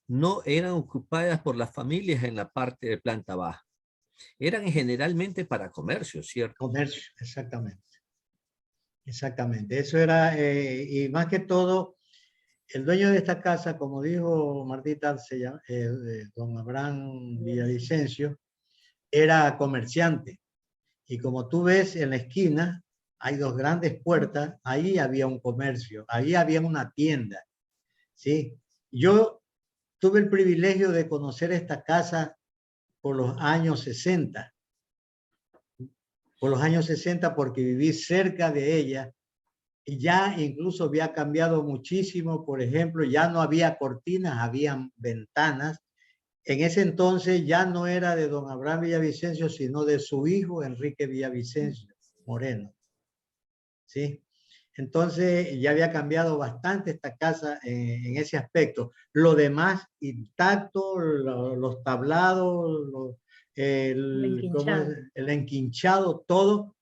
no eran ocupadas por las familias en la parte de planta baja. Eran generalmente para comercio, ¿cierto?
Comercio, exactamente. Exactamente. Eso era, y más que todo, el dueño de esta casa, como dijo Martita, don Abraham Villavicencio, era comerciante. Y como tú ves en la esquina, hay 2 grandes puertas, ahí había un comercio, ahí había una tienda. ¿Sí? Yo tuve el privilegio de conocer esta casa por los años 60. Por los años 60 porque viví cerca de ella y ya incluso había cambiado muchísimo. Por ejemplo, ya no había cortinas, habían ventanas. En ese entonces ya no era de don Abraham Villavicencio, sino de su hijo Enrique Villavicencio Moreno. ¿Sí? Entonces ya había cambiado bastante esta casa en ese aspecto. Lo demás intacto, los tablados, el enquinchado, todo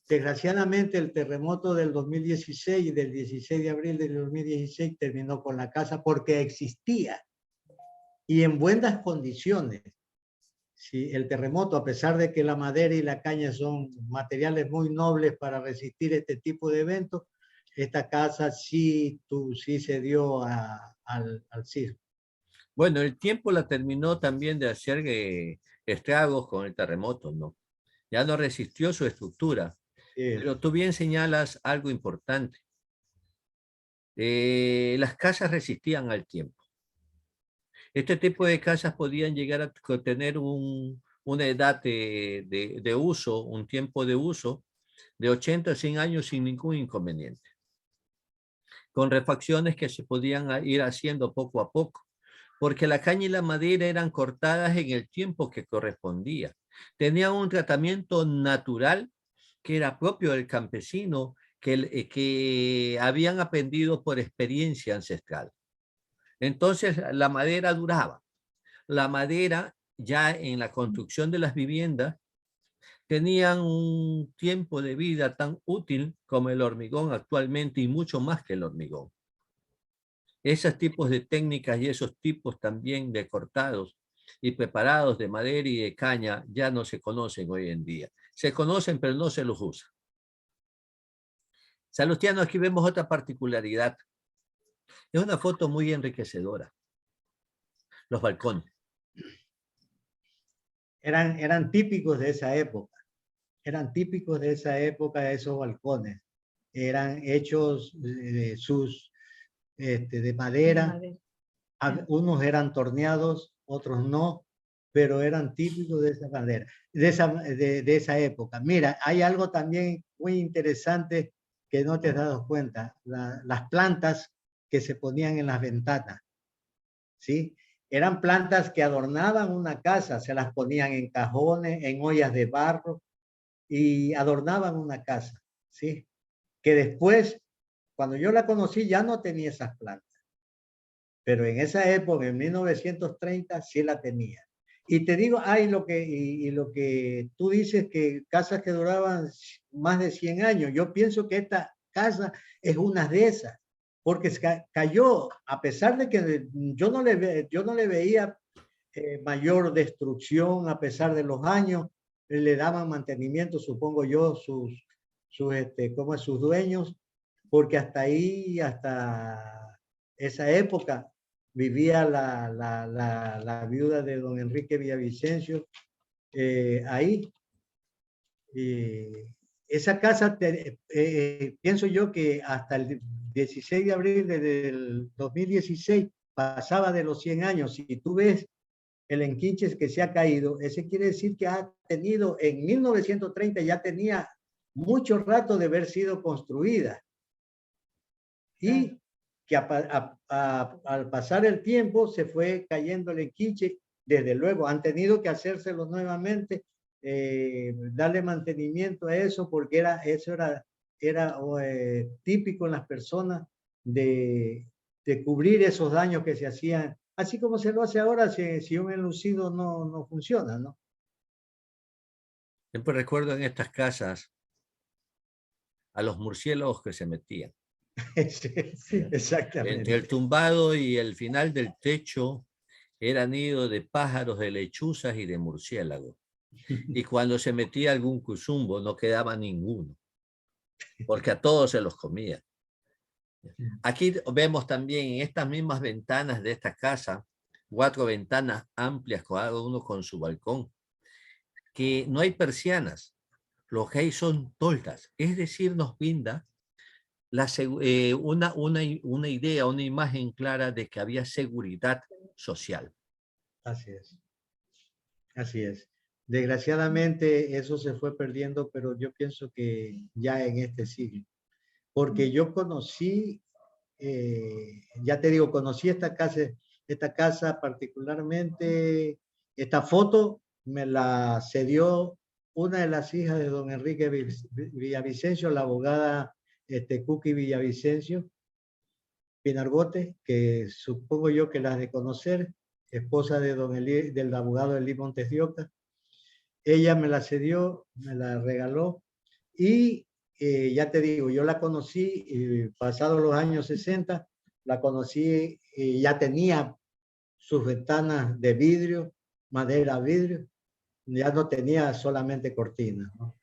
Desgraciadamente, el terremoto del 2016 y del 16 de abril del 2016 terminó con la casa porque existía y en buenas condiciones. Sí, el terremoto, a pesar de que la madera y la caña son materiales muy nobles para resistir este tipo de eventos, esta casa sí se dio al sismo.
Bueno, el tiempo la terminó también de hacer estragos con el terremoto, ¿no? Ya no resistió su estructura. Pero tú bien señalas algo importante. Las casas resistían al tiempo. Este tipo de casas podían llegar a tener una edad de uso, un tiempo de uso de 80 a 100 años sin ningún inconveniente, con refacciones que se podían ir haciendo poco a poco, porque la caña y la madera eran cortadas en el tiempo que correspondía. Tenían un tratamiento natural que era propio del campesino, que habían aprendido por experiencia ancestral. Entonces, la madera duraba. La madera, ya en la construcción de las viviendas, tenían un tiempo de vida tan útil como el hormigón actualmente y mucho más que el hormigón. Esos tipos de técnicas y esos tipos también de cortados y preparados de madera y de caña ya no se conocen hoy en día. Se conocen, pero no se los usa. Salustiano, aquí vemos otra particularidad. Es una foto muy enriquecedora. Los balcones.
Eran típicos de esa época. Eran típicos de esa época esos balcones. Eran hechos de madera. Unos eran torneados, otros no, pero eran típicos de esa madera, de esa época. Mira, hay algo también muy interesante que no te has dado cuenta. Las plantas que se ponían en las ventanas, ¿sí? Eran plantas que adornaban una casa, se las ponían en cajones, en ollas de barro y adornaban una casa, ¿sí? Que después, cuando yo la conocí, ya no tenía esas plantas. Pero en esa época, en 1930, sí la tenía. Y te digo, lo que tú dices, que casas que duraban más de 100 años, yo pienso que esta casa es una de esas, porque cayó, a pesar de que yo no le veía mayor destrucción, a pesar de los años, le daban mantenimiento, supongo yo, sus dueños, porque hasta esa época, vivía la viuda de don Enrique Villavicencio ahí. Esa casa, pienso yo que hasta el 16 de abril del 2016 pasaba de los 100 años. Si tú ves el enquinche que se ha caído, ese quiere decir que ha tenido, en 1930 ya tenía mucho rato de haber sido construida. Y que al pasar el tiempo se fue cayendo el enquiche. Desde luego han tenido que hacérselo nuevamente, darle mantenimiento a eso, porque eso era típico en las personas de cubrir esos daños que se hacían, así como se lo hace ahora si un enlucido no funciona, ¿no?
Siempre recuerdo en estas casas a los murciélagos que se metían.
Sí, exactamente.
Entre el tumbado y el final del techo era nido de pájaros, de lechuzas y de murciélagos. Y cuando se metía algún cuzumbo no quedaba ninguno, porque a todos se los comía. Aquí vemos también en estas mismas ventanas de esta casa, 4 ventanas amplias, cada uno con su balcón, que no hay persianas, lo que hay son toldas. Es decir, nos brinda una idea, una imagen clara de que había seguridad social.
Así es. Así es. Desgraciadamente eso se fue perdiendo, pero yo pienso que ya en este siglo. Porque yo conocí, ya te digo, conocí esta casa particularmente. Esta foto me la cedió una de las hijas de don Enrique Villavicencio, la abogada Cookie Villavicencio Pinargote, que supongo yo que la has de conocer, esposa de del abogado Elí Montes de Oca. Ella me la cedió, me la regaló, Y ya te digo, yo la conocí, pasados los años 60, la conocí, ya tenía sus ventanas de vidrio, madera vidrio, ya no tenía solamente cortinas, ¿no?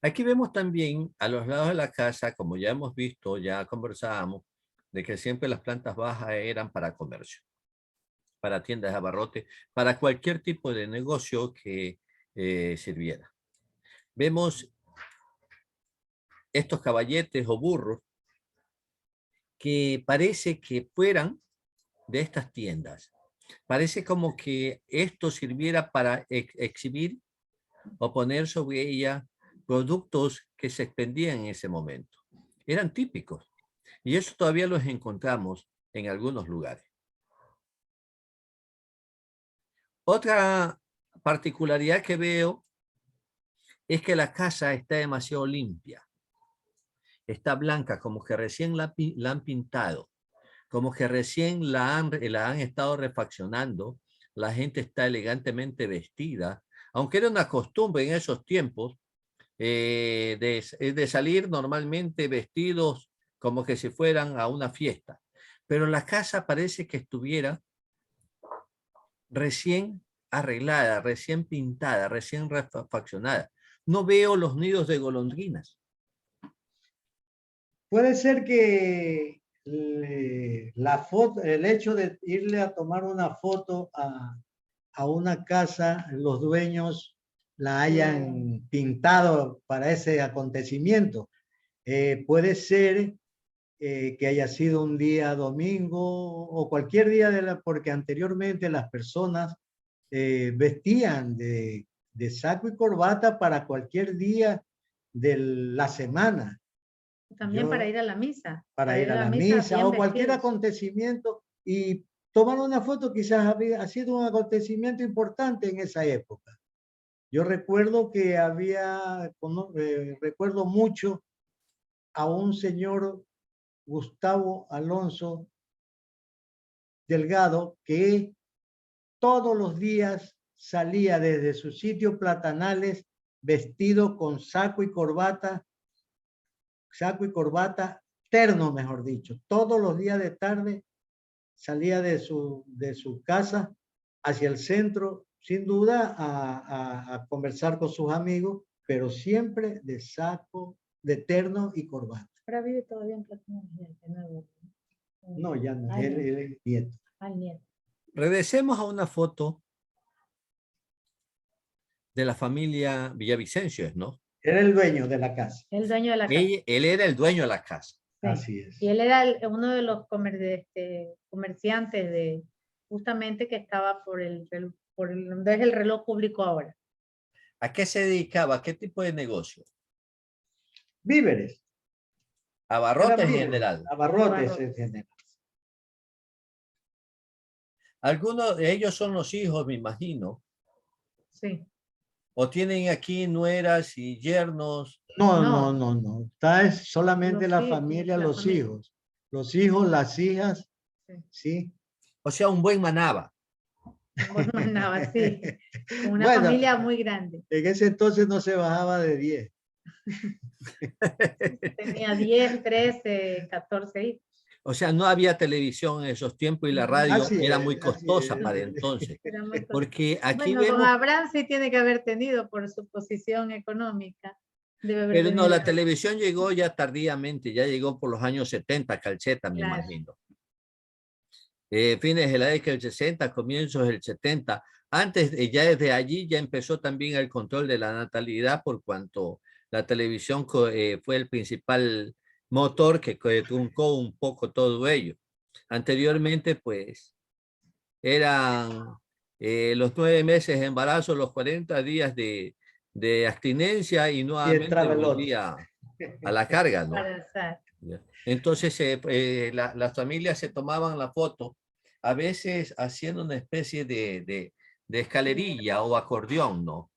Aquí vemos también a los lados de la casa, como ya hemos visto, ya conversábamos, de que siempre las plantas bajas eran para comercio, para tiendas de abarrote, para cualquier tipo de negocio que sirviera. Vemos estos caballetes o burros que parece que fueran de estas tiendas. Parece como que esto sirviera para exhibir o poner sobre ella productos que se expendían en ese momento. Eran típicos. Y eso todavía los encontramos en algunos lugares. Otra particularidad que veo es que la casa está demasiado limpia. Está blanca, como que recién la han pintado, como que recién la han estado refaccionando. La gente está elegantemente vestida, aunque era una costumbre en esos tiempos de salir normalmente vestidos como que si fueran a una fiesta. Pero la casa parece que estuviera recién arreglada, recién pintada, recién refaccionada. No veo los nidos de golondrinas.
Puede ser que la foto, el hecho de irle a tomar una foto a una casa, los dueños la hayan pintado para ese acontecimiento. Puede ser que haya sido un día domingo o cualquier día porque anteriormente las personas vestían de saco y corbata para cualquier día de la semana.
También para ir a la misa.
Para ir a la misa o cualquier
vestidos.
acontecimiento, y tomar una foto quizás ha sido un acontecimiento importante en esa época. Yo recuerdo que recuerdo mucho a un señor Gustavo Alonso Delgado que todos los días salía desde su sitio Platanales vestido con saco y corbata, terno, mejor dicho. Todos los días de tarde salía de su casa hacia el centro, sin duda, a conversar con sus amigos, pero siempre de saco, de terno y corbata.
Ahora vive todavía en Platanales.
No, ya no, él es nieto.
Al nieto.
Regresemos a una foto de la familia Villavicencio, ¿no?
Era el dueño de la casa.
El dueño de la casa.
Él era el dueño de la casa.
Sí.
Así es.
Y él era uno de los comerciantes justamente que estaba donde es el reloj público ahora.
¿A qué se dedicaba? ¿Qué tipo de negocio?
Víveres.
Abarrotes en general.
Abarrotes en general.
Algunos de ellos son los hijos, me imagino.
Sí.
¿O tienen aquí nueras y yernos?
No. Está solamente la familia, los hijos. Los hijos, las hijas, sí.
O sea, un buen manaba.
Un buen manaba, sí. Una familia muy grande.
En ese entonces no se bajaba de 10.
Tenía 10, 13, 14 hijos.
O sea, no había televisión en esos tiempos y la radio era muy costosa para entonces. Porque aquí
bueno,
vemos...
don Abraham sí tiene que haber tenido por su posición económica.
Pero no, la televisión llegó ya tardíamente, ya llegó por los años 70, Calceta, me imagino. Fines de la década del 60, comienzos del 70. Antes, ya desde allí ya empezó también el control de la natalidad, por cuanto la televisión fue el principal motor que truncó un poco todo ello. Anteriormente, pues, eran los 9 meses de embarazo, los 40 días de abstinencia y nuevamente volvía a la carga, ¿no? Entonces, las familias se tomaban la foto, a veces haciendo una especie de escalerilla o acordeón, ¿no?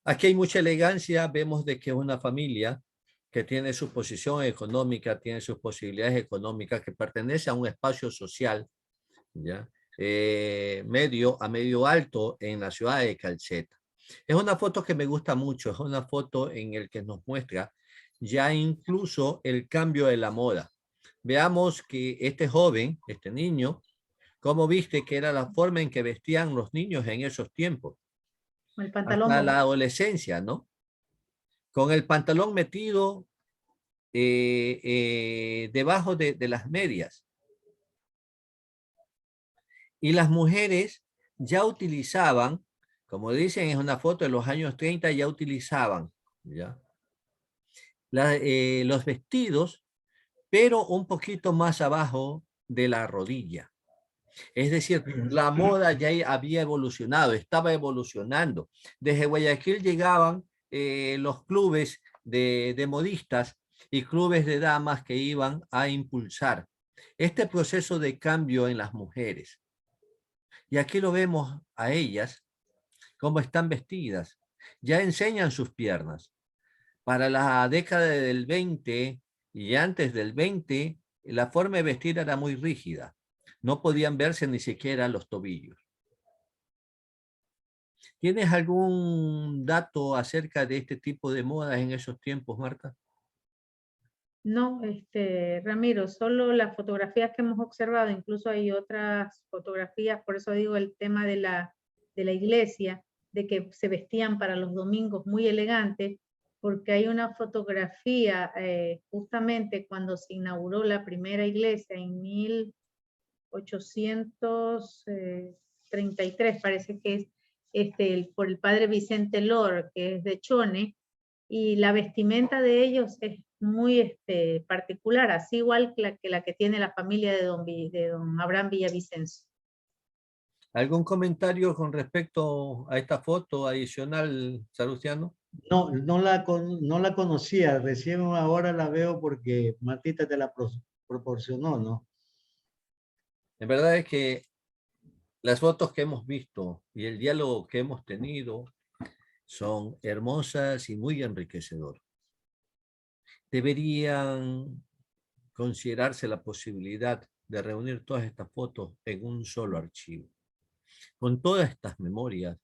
Aquí hay mucha elegancia, vemos de que es una familia que tiene su posición económica, tiene sus posibilidades económicas, que pertenece a un espacio social, ¿ya? Medio a medio alto en la ciudad de Calceta. Es una foto que me gusta mucho, es una foto en el que nos muestra ya incluso el cambio de la moda. Veamos que este joven, este niño, cómo viste que era la forma en que vestían los niños en esos tiempos,
El pantalón
hasta la
bombado.
adolescencia, ¿no? Con el pantalón metido debajo de las medias. Y las mujeres ya utilizaban, como dicen, es una foto de los años 30, ya utilizaban, ¿ya? Los vestidos, pero un poquito más abajo de la rodilla. Es decir, la moda ya había evolucionado, estaba evolucionando. Desde Guayaquil llegaban los clubes de modistas y clubes de damas que iban a impulsar este proceso de cambio en las mujeres. Y aquí lo vemos a ellas, cómo están vestidas. Ya enseñan sus piernas. Para la década del 20 y antes del 20, la forma de vestir era muy rígida. No podían verse ni siquiera los tobillos. ¿Tienes algún dato acerca de este tipo de modas en esos tiempos, Marta?
No, Ramiro, solo las fotografías que hemos observado, incluso hay otras fotografías, por eso digo el tema de la iglesia, de que se vestían para los domingos muy elegantes, porque hay una fotografía justamente cuando se inauguró la primera iglesia en 1833, parece que es por el padre Vicente Lor, que es de Chone, y la vestimenta de ellos es muy particular, así igual que la que tiene la familia de don Abraham Villavicencio.
¿Algún comentario con respecto a esta foto adicional, Salustiano?
No, no la conocía, recién ahora la veo porque Martita te la proporcionó, ¿no?
En verdad es que las fotos que hemos visto y el diálogo que hemos tenido son hermosas y muy enriquecedoras. Deberían considerarse la posibilidad de reunir todas estas fotos en un solo archivo, con todas estas memorias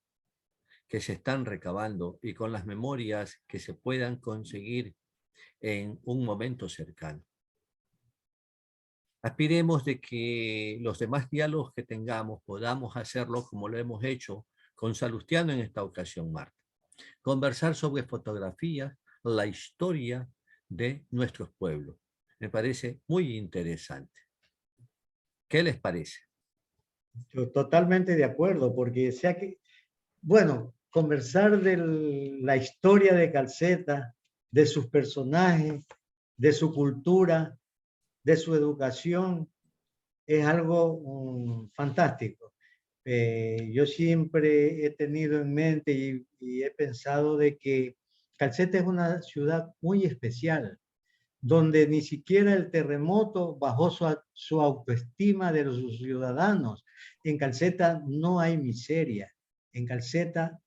que se están recabando y con las memorias que se puedan conseguir en un momento cercano. Aspiremos de que los demás diálogos que tengamos podamos hacerlo como lo hemos hecho con Salustiano en esta ocasión, Marta. Conversar sobre fotografías, la historia de nuestros pueblos. Me parece muy interesante. ¿Qué les parece?
Yo totalmente de acuerdo, porque sea que, bueno, conversar de la historia de Calceta, de sus personajes, de su cultura, de su educación, es algo fantástico. Yo siempre he tenido en mente y he pensado de que Calceta es una ciudad muy especial, donde ni siquiera el terremoto bajó su autoestima de los ciudadanos. En Calceta no hay miseria. En Calceta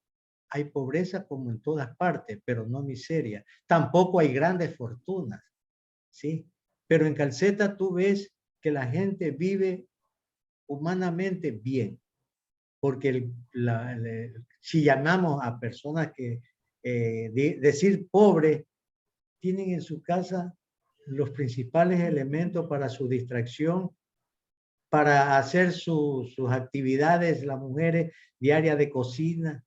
hay pobreza como en todas partes, pero no miseria. Tampoco hay grandes fortunas, ¿sí? Pero en Calceta tú ves que la gente vive humanamente bien, porque si llamamos a personas que decir pobre, tienen en su casa los principales elementos para su distracción, para hacer sus actividades, las mujeres diarias de cocina,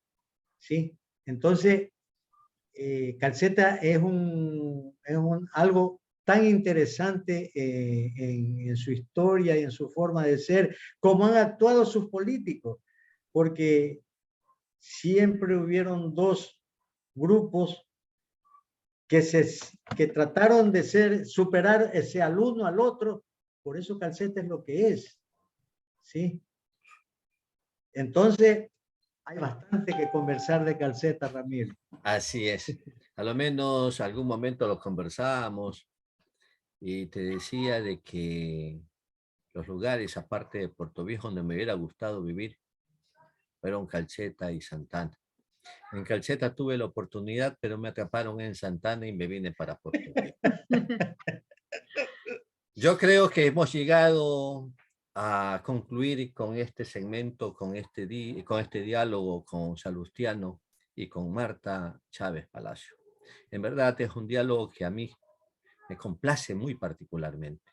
¿sí? Entonces, Calceta es algo tan interesante en su historia y en su forma de ser, como han actuado sus políticos, porque siempre hubieron dos grupos que trataron de superar ese al uno al otro, por eso Calceta es lo que es, ¿sí? Entonces, hay bastante que conversar de Calceta, Ramiro.
Así es. A lo menos algún momento lo conversamos y te decía de que los lugares, aparte de Puerto Viejo, donde me hubiera gustado vivir, fueron Calceta y Santana. En Calceta tuve la oportunidad, pero me atraparon en Santana y me vine para Puerto Viejo. Yo creo que hemos llegado a concluir con este segmento, con este diálogo con Salustiano y con Marta Chávez Palacio. En verdad es un diálogo que a mí me complace muy particularmente.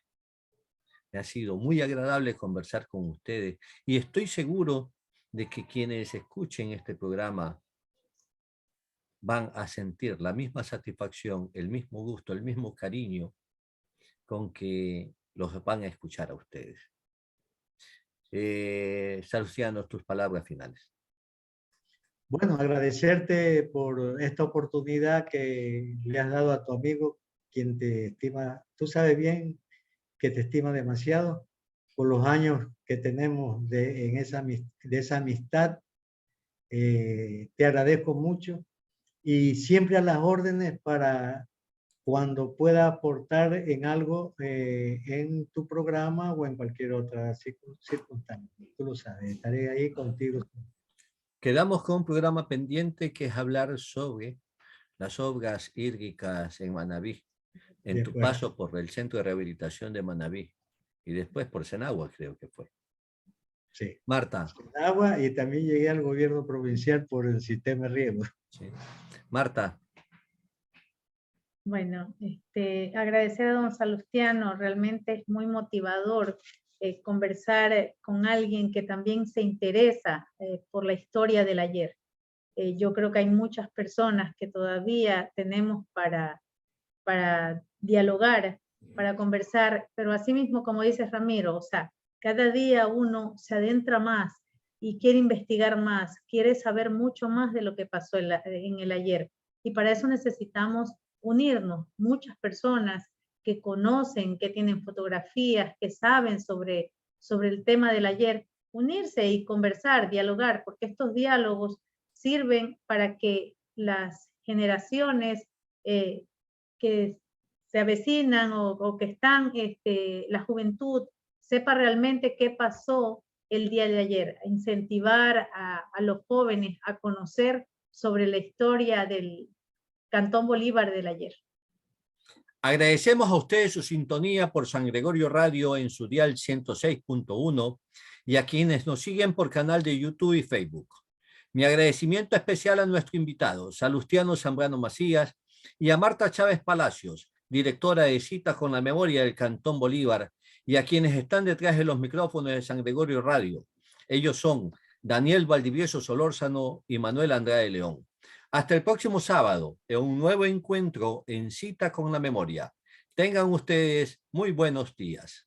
Me ha sido muy agradable conversar con ustedes y estoy seguro de que quienes escuchen este programa van a sentir la misma satisfacción, el mismo gusto, el mismo cariño con que los van a escuchar a ustedes. Salustiano, tus palabras finales.
Bueno, agradecerte por esta oportunidad que le has dado a tu amigo, quien te estima. Tú sabes bien que te estima demasiado por los años que tenemos de esa amistad. Te agradezco mucho y siempre a las órdenes para cuando pueda aportar en algo en tu programa o en cualquier otra circunstancia. Tú lo sabes, estaré ahí contigo.
Quedamos con un programa pendiente que es hablar sobre las obras hídricas en Manabí, en tu paso por el Centro de Rehabilitación de Manabí y después por Senagua, creo que fue.
Sí.
Marta.
Senagua, y también llegué al gobierno provincial por el sistema de riego.
Sí. Marta.
Bueno, agradecer a don Salustiano, realmente es muy motivador conversar con alguien que también se interesa por la historia del ayer. Yo creo que hay muchas personas que todavía tenemos para dialogar, para conversar, pero así mismo, como dice Ramiro, o sea, cada día uno se adentra más y quiere investigar más, quiere saber mucho más de lo que pasó en el ayer. Y para eso necesitamos unirnos, muchas personas que conocen, que tienen fotografías, que saben sobre el tema del ayer, unirse y conversar, dialogar, porque estos diálogos sirven para que las generaciones que se avecinan o que están, la juventud, sepa realmente qué pasó el día de ayer, incentivar a los jóvenes a conocer sobre la historia del Cantón Bolívar del ayer.
Agradecemos a ustedes su sintonía por San Gregorio Radio en su dial 106.1 y a quienes nos siguen por canal de YouTube y Facebook. Mi agradecimiento especial a nuestro invitado, Salustiano Zambrano Macías, y a Marta Chávez Palacios, directora de Citas con la Memoria del Cantón Bolívar, y a quienes están detrás de los micrófonos de San Gregorio Radio. Ellos son Daniel Valdivieso Solórzano y Manuel Andrade León. Hasta el próximo sábado, en un nuevo encuentro en Cita con la Memoria. Tengan ustedes muy buenos días.